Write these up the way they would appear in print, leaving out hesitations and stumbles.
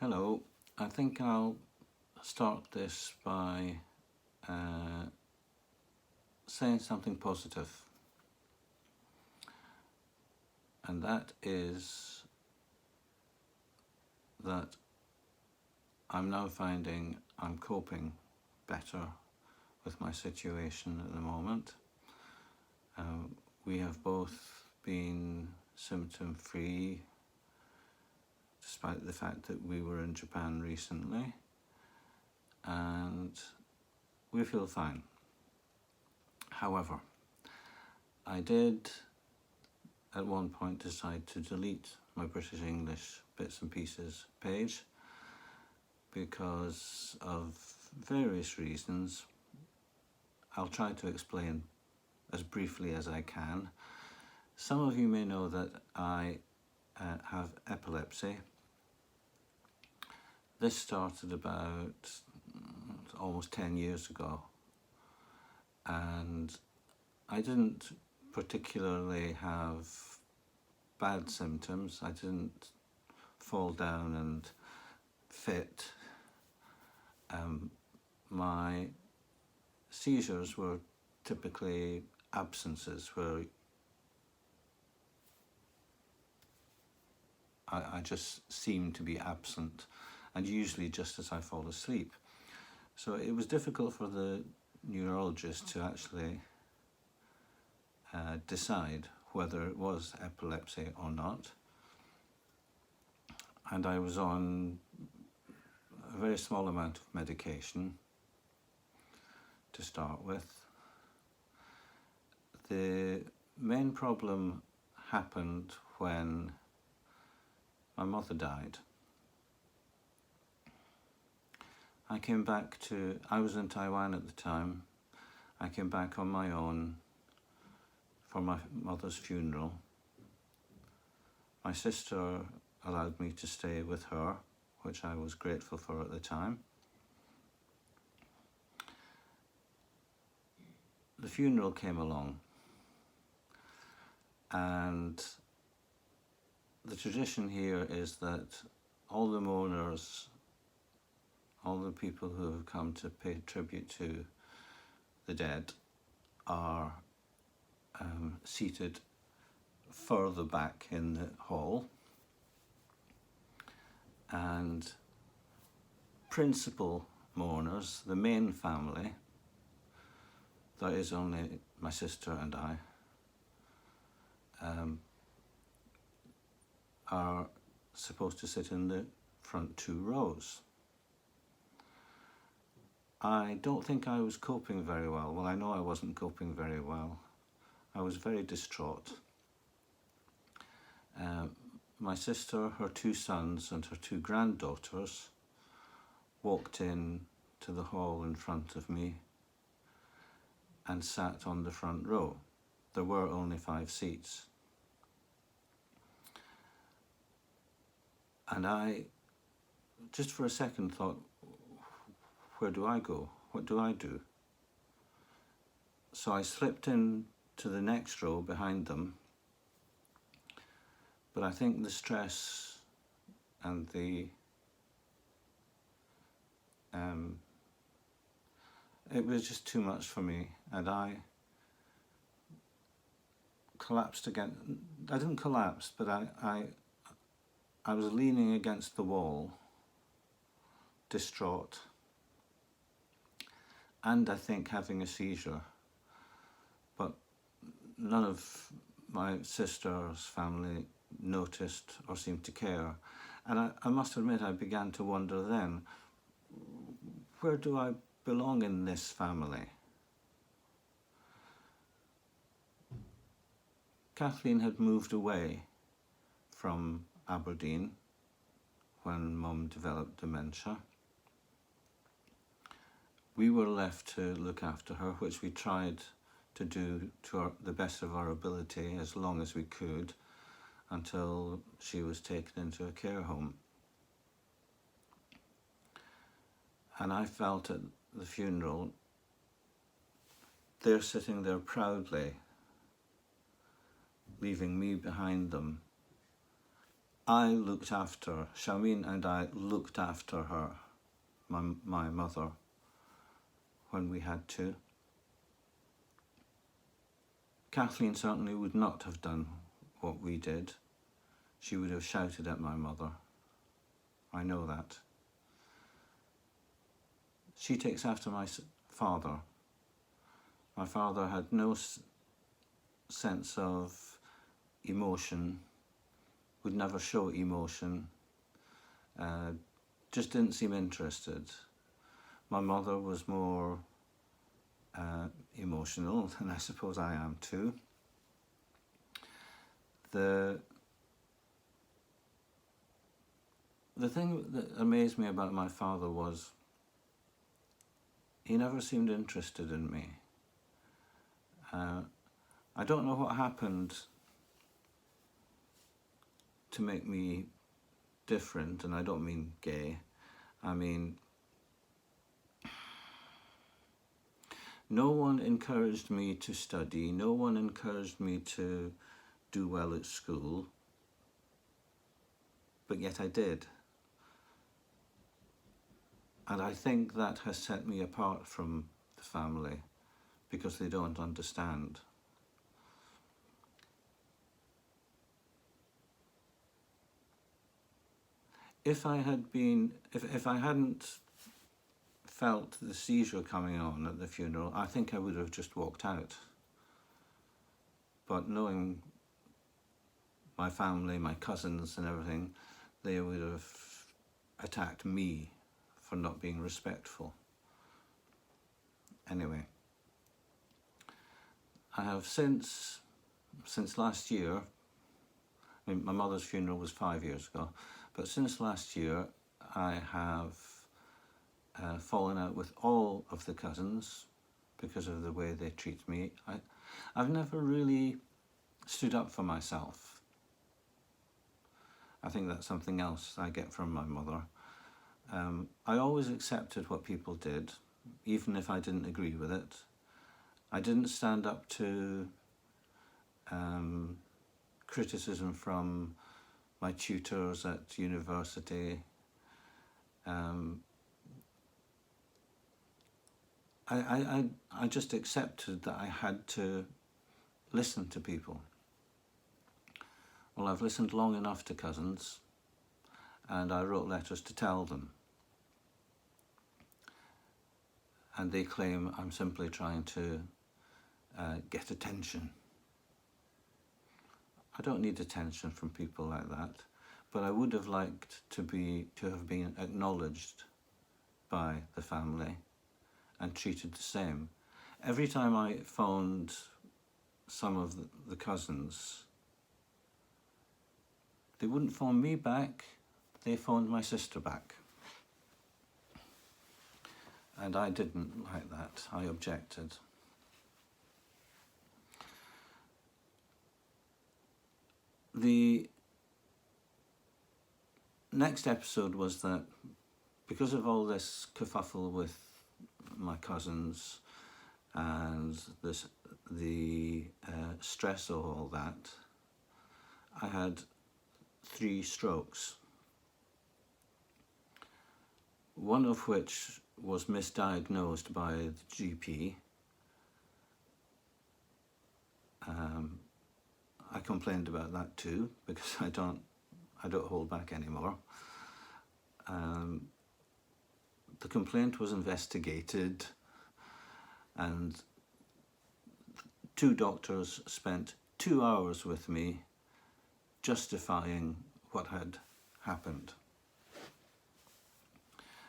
Hello, I think I'll start this by uh, saying something positive, and that is that I'm now finding I'm coping better with my situation at the moment. We have both been symptom free despite the fact that we were in Japan recently, and we feel fine. However, I did at one point decide to delete my British English bits and pieces page because of various reasons. I'll try to explain as briefly as I can. Some of you may know that I have epilepsy. This started about almost 10 years ago, and I didn't particularly have bad symptoms. I didn't fall down and fit. My seizures were typically absences where I just seem to be absent, and usually just as I fall asleep. So it was difficult for the neurologist to actually decide whether it was epilepsy or not. And I was on a very small amount of medication to start with. The main problem happened when my mother died. I was in Taiwan at the time. I came back on my own for my mother's funeral. My sister allowed me to stay with her, which I was grateful for at the time. The funeral came along, and the tradition here is that all the mourners, all the people who have come to pay tribute to the dead are seated further back in the hall, and principal mourners, the main family, that is only my sister and I, are supposed to sit in the front 2 rows. I don't think I was coping very well. Well, I know I wasn't coping very well. I was very distraught. My sister, her 2 sons and her 2 granddaughters walked in to the hall in front of me and sat on the front row. There were only 5 seats. And I, just for a second, thought, where do I go? What do I do? So I slipped in to the next row behind them, but I think the stress and it was just too much for me, and I collapsed again. I didn't collapse, but I was leaning against the wall, distraught, and I think having a seizure. But none of my sister's family noticed or seemed to care. And I must admit, I began to wonder then, where do I belong in this family? Kathleen had moved away from Aberdeen when Mum developed dementia. We were left to look after her, which we tried to do to the best of our ability as long as we could, until she was taken into a care home. And I felt at the funeral, they're sitting there proudly, leaving me behind them, I looked after, Charmaine and I looked after her, my mother, when we had to. Kathleen certainly would not have done what we did. She would have shouted at my mother. I know that. She takes after my father. My father had no sense of emotion, would never show emotion, just didn't seem interested. My mother was more emotional, and I suppose I am too. The thing that amazed me about my father was he never seemed interested in me. I don't know what happened to make me different, and I don't mean gay. I mean, no one encouraged me to study, no one encouraged me to do well at school, but yet I did. And I think that has set me apart from the family, because they don't understand. If I hadn't felt the seizure coming on at the funeral, I think I would have just walked out. But knowing my family, my cousins and everything, they would have attacked me for not being respectful. Anyway, I have since last year, I mean, my mother's funeral was 5 years ago, but since last year I have fallen out with all of the cousins because of the way they treat me. I've never really stood up for myself. I think that's something else I get from my mother. I always accepted what people did, even if I didn't agree with it. I didn't stand up to criticism from my tutors at university. I just accepted that I had to listen to people. Well, I've listened long enough to cousins, and I wrote letters to tell them. And they claim I'm simply trying to get attention. I don't need attention from people like that, but I would have liked to have been acknowledged by the family and treated the same. Every time I phoned some of the cousins, they wouldn't phone me back, they phoned my sister back. And I didn't like that, I objected. The next episode was that because of all this kerfuffle with my cousins and the stress of all that, I had 3 strokes. One of which was misdiagnosed by the GP. I complained about that too, because I don't hold back anymore. The complaint was investigated, and 2 doctors spent 2 hours with me justifying what had happened.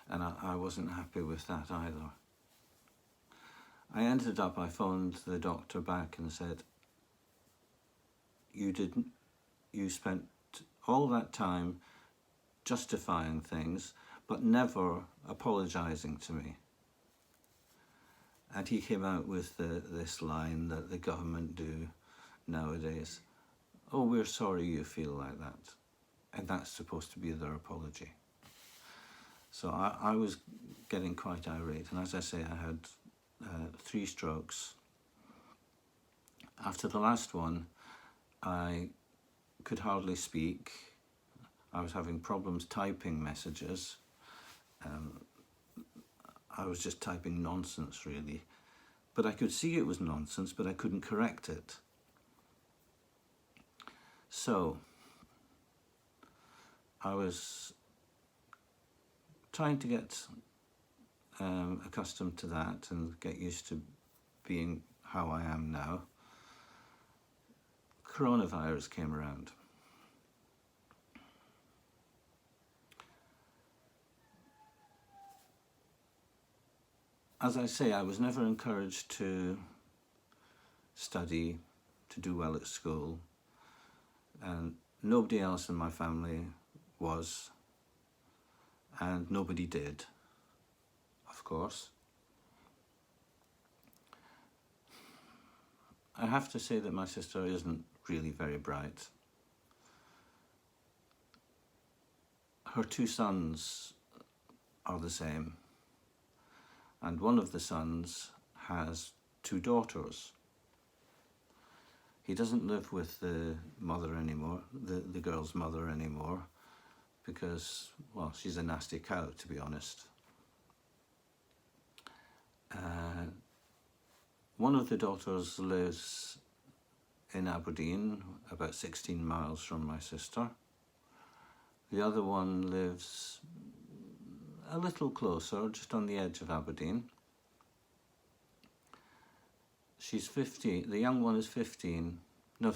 And I wasn't happy with that either. I phoned the doctor back and said, you spent all that time justifying things, but never apologising to me. And he came out with this line that the government do nowadays. Oh, we're sorry you feel like that. And that's supposed to be their apology. So I was getting quite irate. And as I say, I had 3 strokes. After the last one, I could hardly speak. I was having problems typing messages. I was just typing nonsense, really. But I could see it was nonsense, but I couldn't correct it. So I was trying to get accustomed to that and get used to being how I am now. Coronavirus came around. As I say, I was never encouraged to study, to do well at school, and nobody else in my family was, and nobody did, of course. I have to say that my sister isn't really very bright. Her two sons are the same, and one of the sons has two daughters. He doesn't live with the mother anymore, the girl's mother anymore, because, well, she's a nasty cow, to be honest. One of the daughters lives in Aberdeen, about 16 miles from my sister. The other one lives a little closer, just on the edge of Aberdeen. She's 15, the young one is 15, no,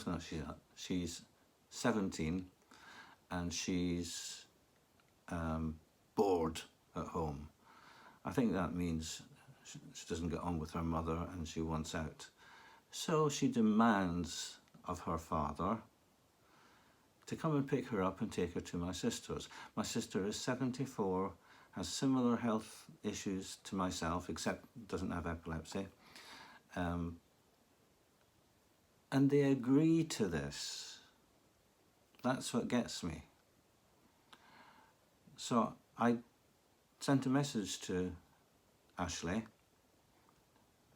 she's 17, and she's bored at home. I think that means she doesn't get on with her mother and she wants out. So she demands of her father to come and pick her up and take her to my sister's. My sister is 74, has similar health issues to myself, except doesn't have epilepsy. And they agree to this. That's what gets me. So I sent a message to Ashley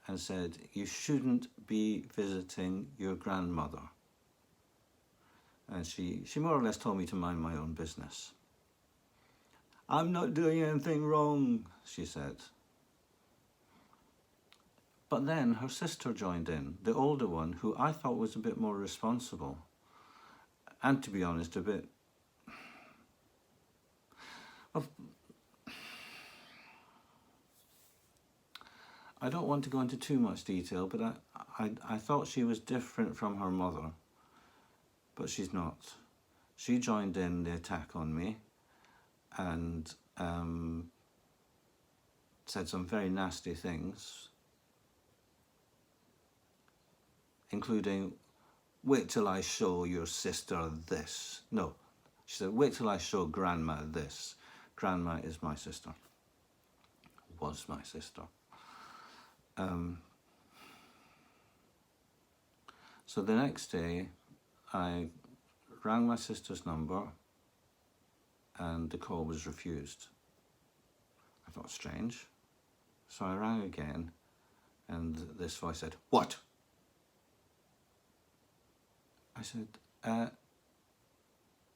and said, you shouldn't be visiting your grandmother. And she more or less told me to mind my own business. I'm not doing anything wrong, she said. But then her sister joined in, the older one, who I thought was a bit more responsible. And to be honest, a bit... Well, I don't want to go into too much detail, but I thought she was different from her mother. But she's not. She joined in the attack on me and said some very nasty things, including, wait till I show your sister this. No, she said, wait till I show Grandma this. Grandma is my sister. Was my sister. So the next day, I rang my sister's number and the call was refused. I thought, strange. So I rang again and this voice said, what? I said,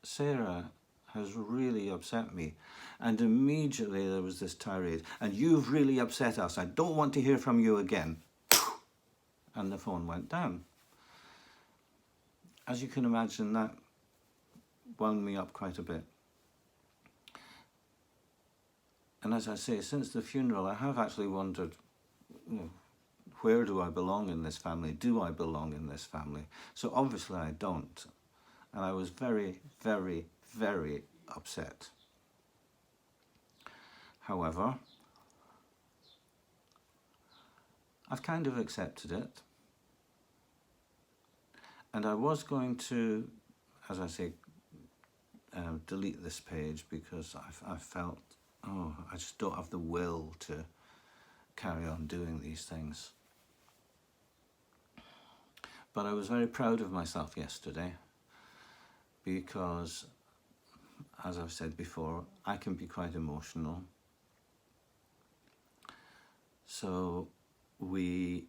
Sarah has really upset me. And immediately there was this tirade, and you've really upset us. I don't want to hear from you again. And the phone went down. As you can imagine, that wound me up quite a bit. And as I say, since the funeral, I have actually wondered, where do I belong in this family? Do I belong in this family? So obviously I don't. And I was very, very, very upset. However, I've kind of accepted it. And I was going to, as I say, delete this page because I felt, I just don't have the will to carry on doing these things. But I was very proud of myself yesterday because, as I've said before, I can be quite emotional. So we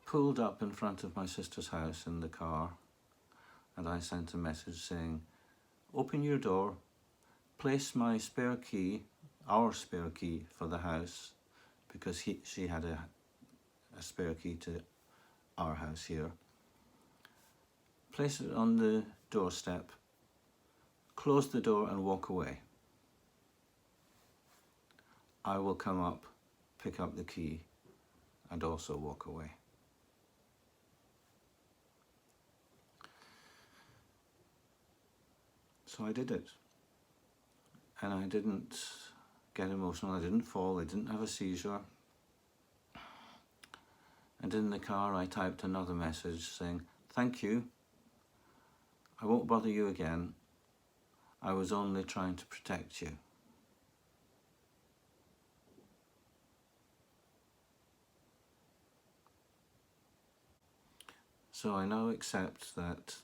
pulled up in front of my sister's house in the car and I sent a message saying, open your door, place my spare key, our spare key for the house, because she had a spare key to our house here. Place it on the doorstep, close the door and walk away. I will come up, pick up the key and also walk away. So I did it. And I didn't get emotional, I didn't fall, I didn't have a seizure. And in the car I typed another message saying, "Thank you, I won't bother you again. I was only trying to protect you." So I now accept that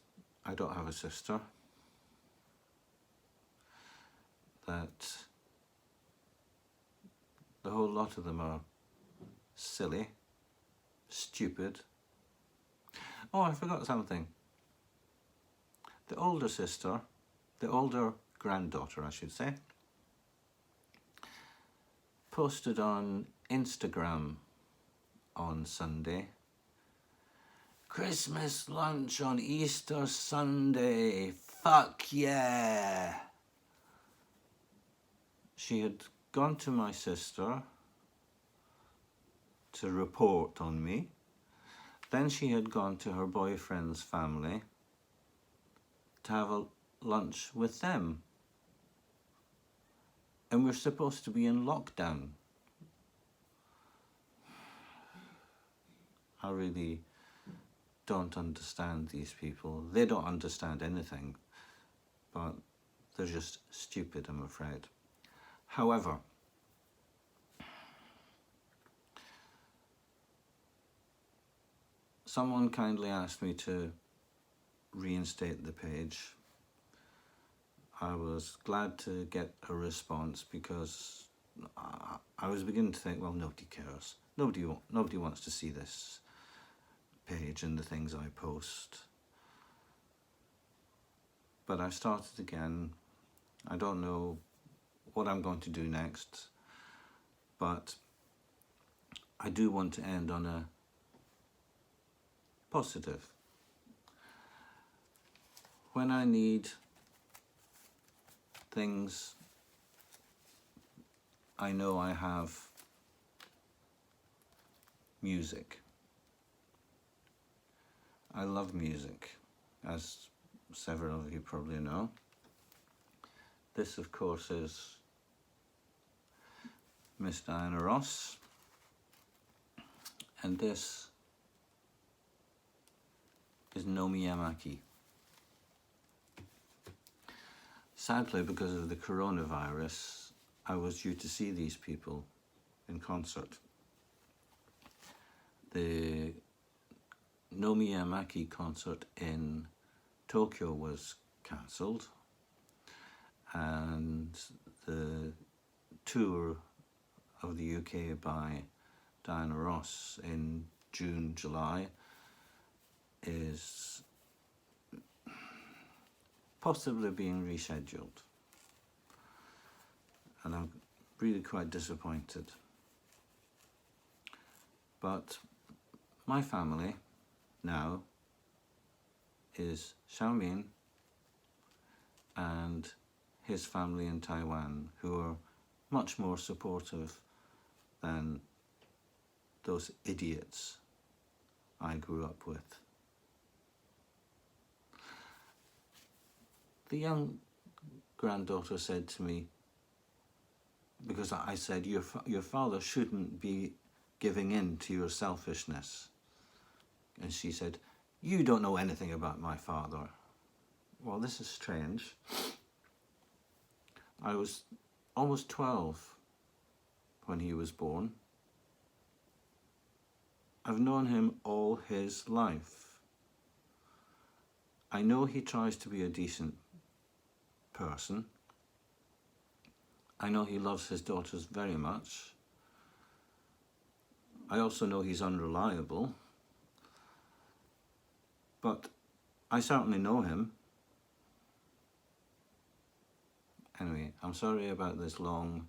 I don't have a sister, that the whole lot of them are silly, stupid. Oh, I forgot something. The older sister, the older granddaughter, I should say, posted on Instagram on Sunday, "Christmas lunch on Easter Sunday, fuck yeah!" She had gone to my sister to report on me. Then she had gone to her boyfriend's family to have a lunch with them. And we're supposed to be in lockdown. I really don't understand these people. They don't understand anything, but they're just stupid, I'm afraid. However, someone kindly asked me to reinstate the page. I was glad to get a response because I was beginning to think, well, nobody cares. Nobody wants to see this page and the things I post. But I've started again. I don't know what I'm going to do next, but I do want to end on a positive. When I need things, I know I have music. I love music, as several of you probably know. This, of course, is Miss Diana Ross, and this is Nomi Yamaki. Sadly, because of the coronavirus, I was due to see these people in concert. The Nomi Yamaki concert in Tokyo was cancelled, and the tour of the UK by Diana Ross in June, July is possibly being rescheduled, and I'm really quite disappointed. But my family now is Xiaomin and his family in Taiwan, who are much more supportive than those idiots I grew up with. The young granddaughter said to me, because I said, your father shouldn't be giving in to your selfishness. And she said, "You don't know anything about my father." Well, this is strange. I was almost 12 when he was born. I've known him all his life. I know he tries to be a decent person. I know he loves his daughters very much. I also know he's unreliable. But I certainly know him. Anyway, I'm sorry about this long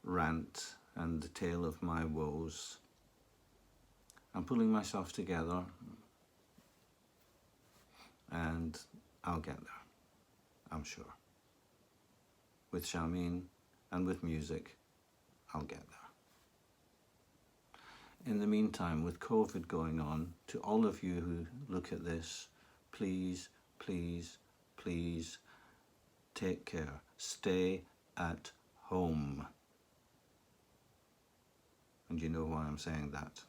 rant and the tale of my woes. I'm pulling myself together and I'll get there, I'm sure. With Charmaine and with music, I'll get there. In the meantime, with COVID going on, to all of you who look at this, please, please, please take care. Stay at home. And you know why I'm saying that.